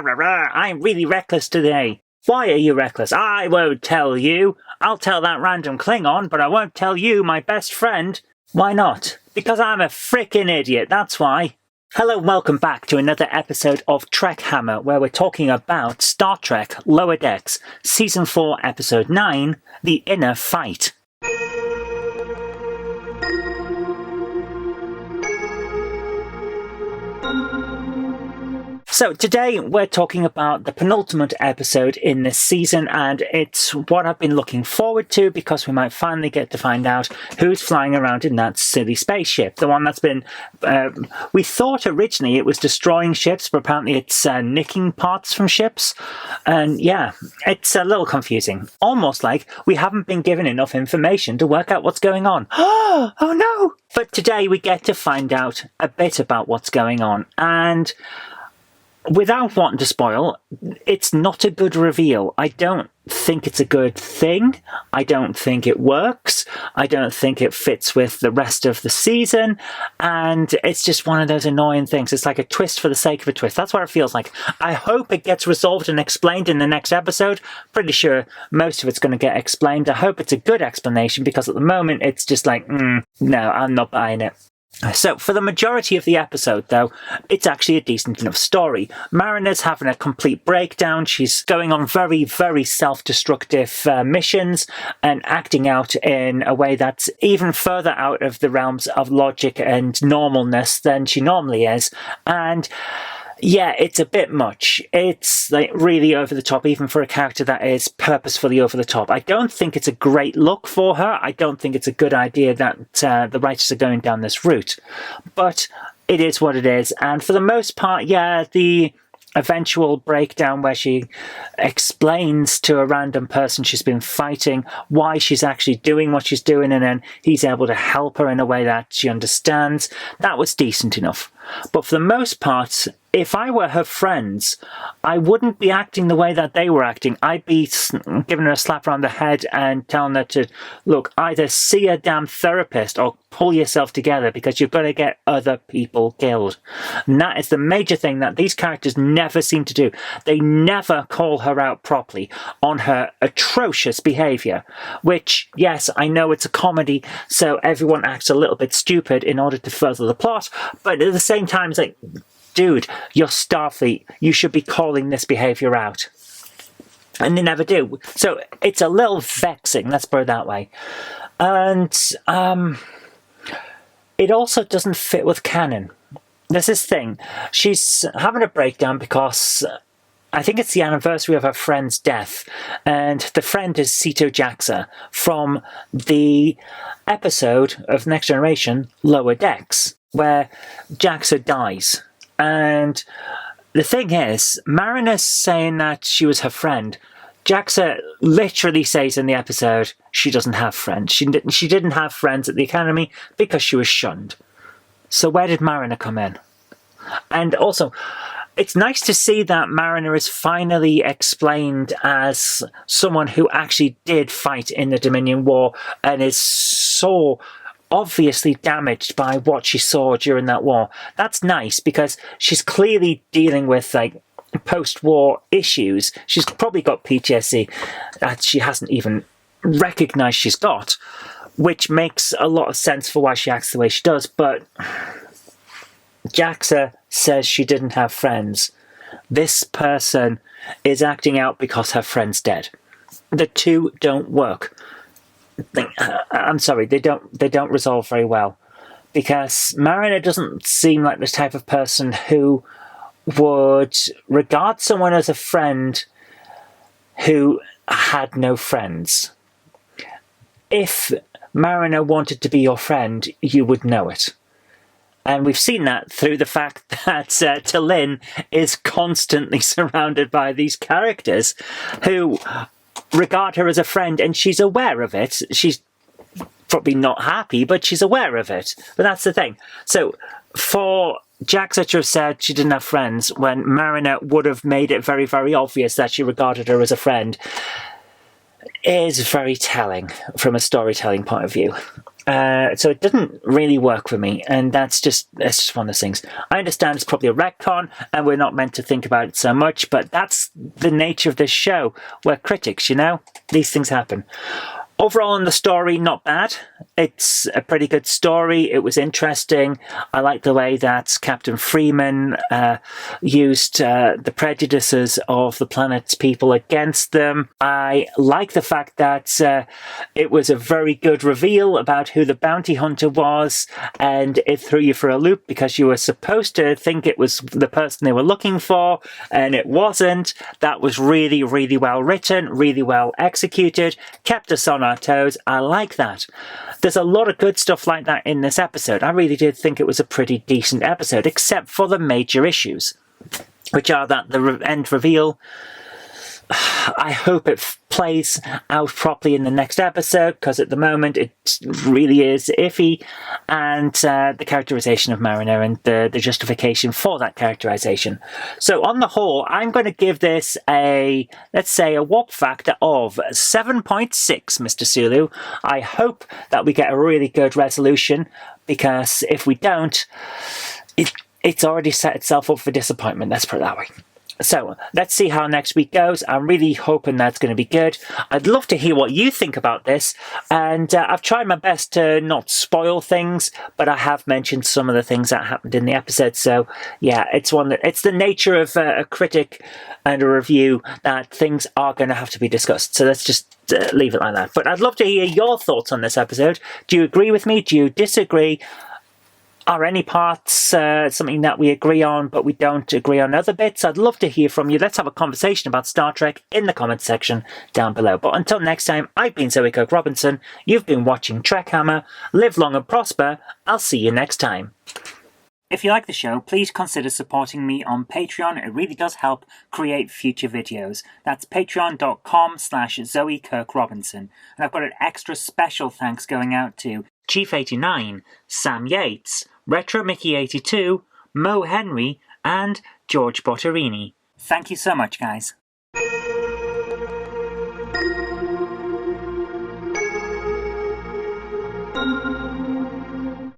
I'm really reckless today. Why are you reckless? I won't tell you. I'll tell that random Klingon, but I won't tell you, my best friend. Why not? Because I'm a frickin' idiot, that's why. Hello and welcome back to another episode of TrekHammer, where we're talking about Star Trek Lower Decks, Season 4, Episode 9, The Inner Fight. So today we're talking about the penultimate episode in this season, and it's what I've been looking forward to because we might finally get to find out who's flying around in that silly spaceship. The one that's been, we thought originally it was destroying ships, but apparently it's nicking parts from ships. And yeah, it's a little confusing. Almost like we haven't been given enough information to work out what's going on. Oh no! But today we get to find out a bit about what's going on, and without wanting to spoil, it's not a good reveal. I don't think it's a good thing. I don't think it works. I don't think it fits with the rest of the season. And it's just one of those annoying things. It's like a twist for the sake of a twist. That's what it feels like. I hope it gets resolved and explained in the next episode. Pretty sure most of it's going to get explained. I hope it's a good explanation because at the moment it's just like, no, I'm not buying it. So, for the majority of the episode, though, it's actually a decent enough story. Mariner's having a complete breakdown. She's going on very, very self-destructive missions and acting out in a way that's even further out of the realms of logic and normalness than she normally is. And yeah, it's a bit much. It's like really over the top, even for a character that is purposefully over the top. I don't think it's a great look for her. I don't think it's a good idea that the writers are going down this route. But it is what it is. And for the most part, yeah, the eventual breakdown where she explains to a random person she's been fighting why she's actually doing what she's doing, and then he's able to help her in a way that she understands, that was decent enough. But for the most part, if I were her friends, I wouldn't be acting the way that they were acting. I'd be giving her a slap around the head and telling her to, look, either see a damn therapist or pull yourself together because you've got to get other people killed. And that is the major thing that these characters never seem to do. They never call her out properly on her atrocious behaviour, which, yes, I know it's a comedy, so everyone acts a little bit stupid in order to further the plot, but at the same time, it's like, dude, you're Starfleet. You should be calling this behaviour out. And they never do. So it's a little vexing, let's put it that way. And it also doesn't fit with canon. There's this thing. She's having a breakdown because I think it's the anniversary of her friend's death. And the friend is Sito Jaxa from the episode of Next Generation, Lower Decks, where Jaxa dies. And the thing is, Mariner's saying that she was her friend. Jaxa literally says in the episode she doesn't have friends. She didn't have friends at the Academy because she was shunned. So where did Mariner come in? And also, it's nice to see that Mariner is finally explained as someone who actually did fight in the Dominion War and is so obviously damaged by what she saw during that war. That's nice because she's clearly dealing with like post-war issues. She's probably got PTSD that she hasn't even recognized she's got, which makes a lot of sense for why she acts the way she does. But Jaxa says she didn't have friends. This person is acting out because her friend's dead. The two don't work. I'm sorry, they don't resolve very well, because Mariner doesn't seem like the type of person who would regard someone as a friend who had no friends. If Mariner wanted to be your friend, you would know it. And we've seen that through the fact that T'Lyn is constantly surrounded by these characters who regard her as a friend, and she's aware of it. She's probably not happy, but she's aware of it. But that's the thing. So for Jaxa to have said she didn't have friends when Mariner would have made it very, very obvious that she regarded her as a friend is very telling from a storytelling point of view. So it doesn't really work for me, and it's just one of those things. I understand it's probably a retcon, and we're not meant to think about it so much, but that's the nature of this show. We're critics, you know? These things happen. Overall, in the story, not bad. It's a pretty good story. It was interesting. I like the way that Captain Freeman used the prejudices of the planet's people against them. I like the fact that it was a very good reveal about who the bounty hunter was, and it threw you for a loop because you were supposed to think it was the person they were looking for, and it wasn't. That was really, really well written, really well executed, kept us on our toes. I like that. There's a lot of good stuff like that in this episode. I really did think it was a pretty decent episode, except for the major issues, which are that the end reveal, I hope it plays out properly in the next episode, because at the moment it really is iffy, and the characterization of Mariner and the justification for that characterization. So on the whole, I'm going to give this let's say a WAP factor of 7.6, Mr. Sulu. I hope that we get a really good resolution, because if we don't, it's already set itself up for disappointment, let's put it that way. So let's see how next week goes. I'm really hoping that's going to be good. I'd love to hear what you think about this, and I've tried my best to not spoil things, but I have mentioned some of the things that happened in the episode. So yeah, it's the nature of a critic and a review that things are going to have to be discussed. So let's just leave it like that. But I'd love to hear your thoughts on this episode. Do you agree with me? Do you disagree? Are any parts something that we agree on, but we don't agree on other bits? I'd love to hear from you. Let's have a conversation about Star Trek in the comments section down below. But until next time, I've been Zoe Kirk Robinson. You've been watching TrekHammer. Live long and prosper. I'll see you next time. If you like the show, please consider supporting me on Patreon. It really does help create future videos. That's patreon.com/Zoe Kirk Robinson. And I've got an extra special thanks going out to Chief89, Sam Yates, Retro Mickey 82, Mo Henry, and George Botterini. Thank you so much, guys.